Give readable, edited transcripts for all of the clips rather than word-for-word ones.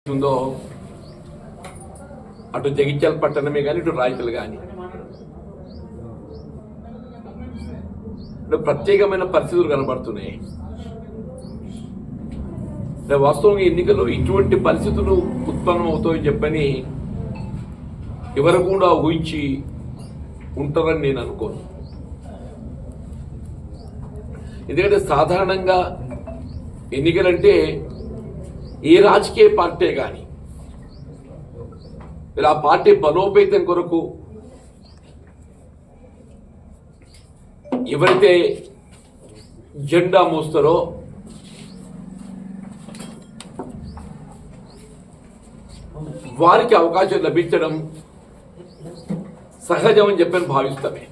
ఉందో అటు జగిత్యాల పట్టణమే కానీ ఇటు రాయకల్ కానీ ప్రత్యేకమైన పరిస్థితులు కనబడుతున్నాయి. వాస్తవంగా ఎన్నికల్లో ఇటువంటి పరిస్థితులు ఉత్పన్నమవుతాయని చెప్పని ఎవరు కూడా ఊహించి ఉంటారని నేను అనుకోను. ఎందుకంటే సాధారణంగా ఎన్నికలంటే ఏ రాజకీయ పార్టీ కానీ ఆ పార్టీ బలోపేతం కొరకు ఎవరైతే జెండా మోస్తారో వారికి అవకాశం లభించడం సహజం అని చెప్పని భావిస్తామే.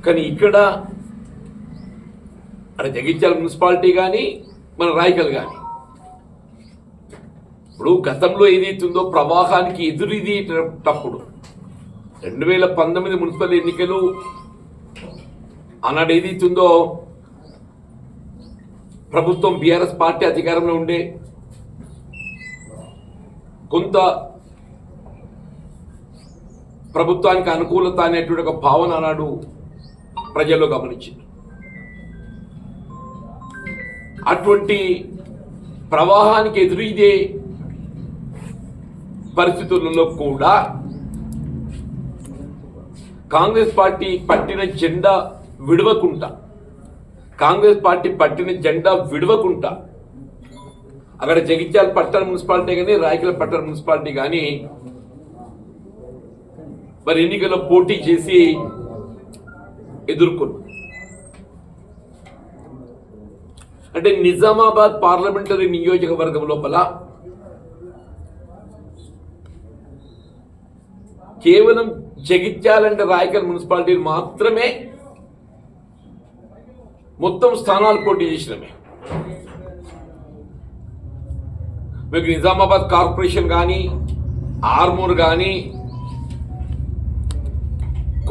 కానీ ఇక్కడ అక్కడ జగిత్యాల మున్సిపాలిటీ కానీ మన రాయకల్ కానీ ఇప్పుడు గతంలో ఏదైతుందో ప్రవాహానికి ఎదురుదిటప్పుడు 2019 మున్సిపల్ ఎన్నికలు ఆనాడు ఏదైతుందో ప్రభుత్వం బీఆర్ఎస్ పార్టీ అధికారంలో ఉండే కొంత ప్రభుత్వానికి అనుకూలత అనేటువంటి ఒక భావన ఆనాడు ప్రజల్లో గమనించింది. అటువంటి ప్రవాహానికి ఎదురీదే పరిస్థితులలో కూడా కాంగ్రెస్ పార్టీ పట్టిన జెండా విడవకుండా అక్కడ జగిత్యాల పట్టణ మున్సిపాలిటీ కానీ రాయకల్ పట్టణ మున్సిపాలిటీ కానీ మరి ఎన్నికల్లో పోటీ చేసి ఎదుర్కొన్నారు. అంటే నిజామాబాద్ పార్లమెంటరీ నియోజకవర్గం లోపల కేవలం జగిత్యాల అంటే రాయకల్ మున్సిపాలిటీ మాత్రమే మొత్తం స్థానాలు పోటీ చేసినమే. మీకు నిజామాబాద్ కార్పొరేషన్ కానీ ఆర్మూర్ కానీ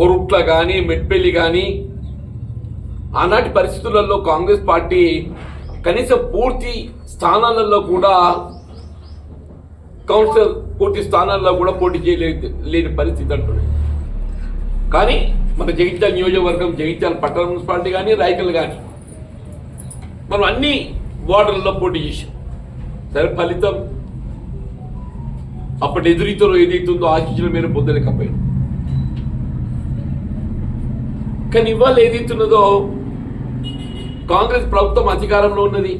కొరుట్ల కానీ మెట్పల్లి కానీ ఆనాటి పరిస్థితులలో కాంగ్రెస్ పార్టీ కనీసం పూర్తి స్థానాలలో కూడా కౌన్సిలర్ పూర్తి స్థానాల్లో కూడా పోటీ చేయలేని పరిస్థితి అంటున్నాయి. కానీ మన జగిత్యాల నియోజకవర్గం జగిత్యాల పట్టణ మున్సిపాలిటీ కానీ రాయకల్ కానీ మనం అన్ని వార్డులలో పోటీ చేసాం. సరే ఫలితం అప్పటి ఎదురీతలో ఏదైతుందో ఆశించిన మేర పొందలేకపోయాం. కానీ ఇవాళ ఏదైతున్నదో కాంగ్రెస్ ప్రభుత్వం అధికారంలో ఉన్నది,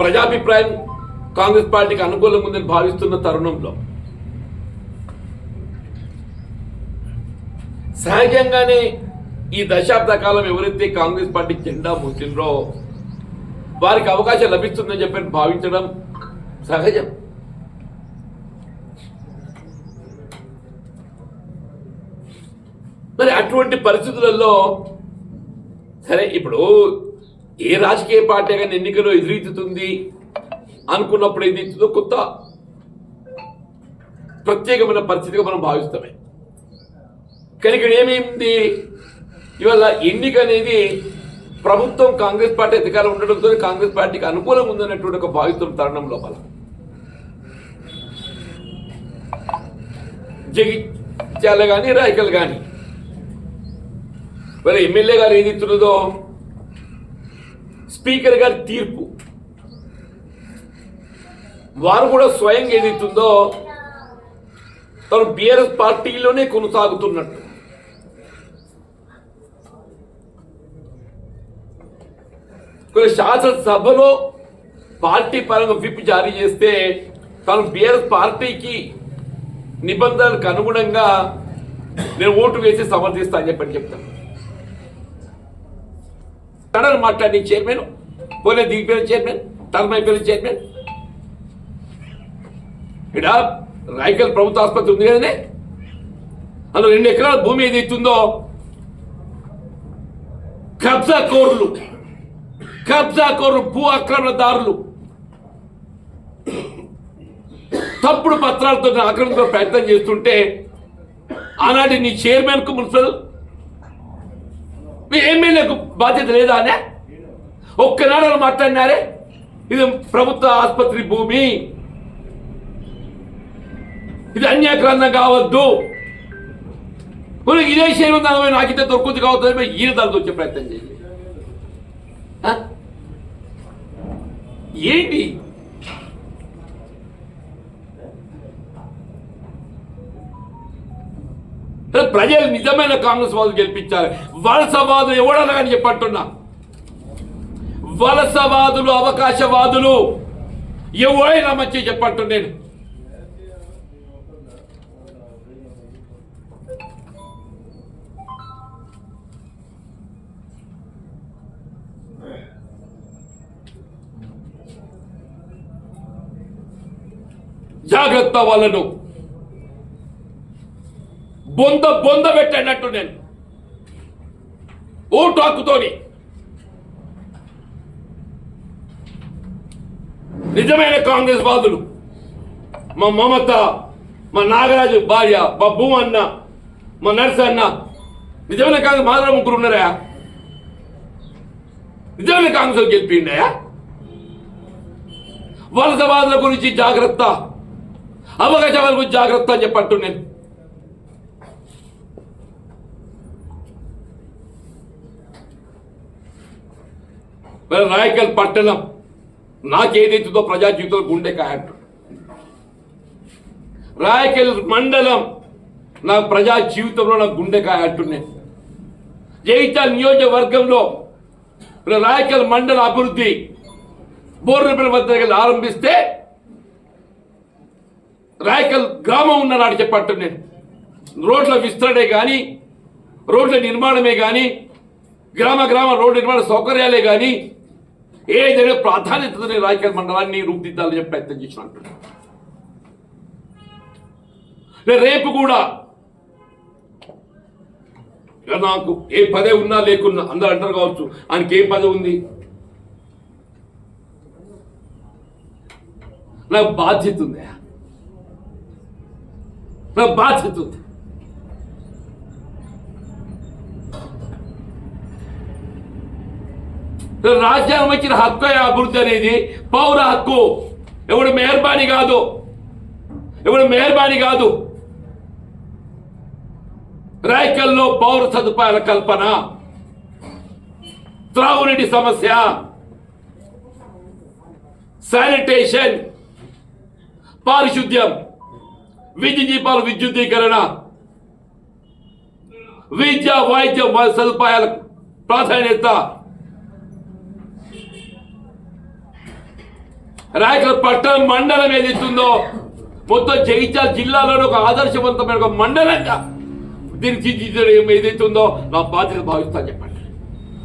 ప్రజాభిప్రాయం కాంగ్రెస్ పార్టీకి అనుకూలంగా ఉందని భావిస్తున్న తరుణంలో సహజంగానే ఈ దశాబ్ద కాలం ఎవరైతే కాంగ్రెస్ పార్టీ జెండా మోసిండ్రో వారికి అవకాశం లభిస్తుందని చెప్పి భావించడం సహజం. మరి అటువంటి పరిస్థితులలో సరే ఇప్పుడు ఏ రాజకీయ పార్టీ కానీ ఎన్నికల్లో ఎదురెత్తుతుంది అనుకున్నప్పుడు ఏదైతుందో కొత్త ప్రత్యేకమైన పరిస్థితిగా మనం భావిస్తామే. కానీ ఇక్కడ ఏమైంది, ఇవాళ ఎన్నిక అనేది ప్రభుత్వం కాంగ్రెస్ పార్టీ అధికారం ఉండడంతో కాంగ్రెస్ పార్టీకి అనుకూలంగా ఉందన్నటువంటి ఒక భావిస్తున్న తరుణం లోపల జగిత్యాల కానీ రాయకల్ కానీ మరి ఎమ్మెల్యే గారు ఏదైతున్నదో స్పీకర్ గారి తీర్పు వారు కూడా స్వయంగా ఏదైతుందో తను బీఆర్ఎస్ పార్టీలోనే కొనసాగుతున్నట్టు కొన్ని శాసనసభలో పార్టీ పరంగా విప్ జారీ చేస్తే తను బీఆర్ఎస్ పార్టీకి నిబంధనలకు అనుగుణంగా నేను ఓటు వేసి సమర్థిస్తా అని చెప్తాను. తనని మాట్లాడి చైర్మన్ పోలే దిగిపోయిన చైర్మన్ టర్మ్ అయిపోయిన చైర్మన్ ఇక్కడ రాయకల్ ప్రభుత్వ ఆసుపత్రి ఉంది కదనే, అందులో 2 ఎకరాల భూమి ఏదైతుందో కబ్జా కోర్లు భూ ఆక్రమణదారులు తప్పుడు పత్రాలతో ఆక్రమించే ప్రయత్నం చేస్తుంటే ఆనాటి నీ చైర్మన్ కు మున్సిపల్ ఎమ్మెల్యేకు బాధ్యత లేదా అనే ఒక్కనాడు మాట్లాడినారే ఇది ప్రభుత్వ ఆసుపత్రి భూమి, ఇది అన్యాక్రాంతం కావద్దు, ఇదే చేయడం నాకైతే దొరుకుతుంది కావద్దు ఈయన దానితో వచ్చే ప్రయత్నం చేయాలి. ఏంటి ప్రజలు నిజమైన కాంగ్రెస్ వాళ్ళు గెలిపించాలి. వలసవాదులు ఎవడన్నా కానీ చెప్పట్టున్నా, వలసవాదులు అవకాశవాదులు ఎవరైనా మంచి చెప్పట్టు. నేను జాగ్రత్త, వాళ్ళను బొంద పెట్టినట్టు నేను ఓటు హక్కుతోని నిజమైన కాంగ్రెస్ వాదులు మా మమత, మా నాగరాజు భార్య, మా భూమన్న, మా నర్సన్న, నిజమైన కాంగ్రెస్ మాత్రం 3 ఉన్నారా? నిజమైన కాంగ్రెస్ గెలిపిండాయా? వలసవాదుల గురించి జాగ్రత్త, అవకాశాల గురించి జాగ్రత్త అని చెప్పట్టు. నేను రాయకల్ పట్టణం నాకేదైతుందో ప్రజా జీవితంలో గుండెకాయ అంటు, రాయకల్ మండలం నా ప్రజా జీవితంలో నాకు గుండెకాయ అంటున్నాను. జగిత్యాల నియోజకవర్గంలో రాయకల్ మండల అభివృద్ధి బోర్నపల్లి వద్ద ఆరంభిస్తే రాయకల్ గ్రామం ఉన్ననాడు చెప్పట్టు. నేను రోడ్ల విస్తరణే కానీ, రోడ్ల నిర్మాణమే కానీ, గ్రామ రోడ్డు నిర్మాణ సౌకర్యాలే కానీ ఏదైనా ప్రాధాన్యతని రాయకల్ మండలాన్ని రూపుదిద్దాలని చెప్పి ప్రయత్నం చేసినట్టు. రేపు కూడా నాకు ఏ పదవి ఉన్నా లేకున్నా అందరూ అంటారు కావచ్చు ఆయనకి ఏం పదవి ఉంది, నాకు బాధ్యత ఉంది, నాకు బాధ్యత ఉంది. రాజ్యాంగం ఇచ్చిన హక్కు అభివృద్ధి అనేది పౌర హక్కు, ఎవడు మెహర్బానీ కాదు. రాయకల్లో పౌర సదుపాయాల కల్పన, త్రాగునీటి సమస్య, శానిటేషన్, పారిశుద్ధ్యం, విద్యుత్ దీపాల విద్యుద్దీకరణ, విద్య వైద్య సదుపాయాల ప్రాధాన్యత. రాయకల్ పట్టణం మండలం ఏదైతుందో మొత్తం జగిత్యాల జిల్లాలోని ఒక ఆదర్శవంతమైన ఒక మండలంగా దీన్ని తీర్చిదిద్దడం ఏదైతుందో నా బాధ్యత భావిస్తాను చెప్పండి.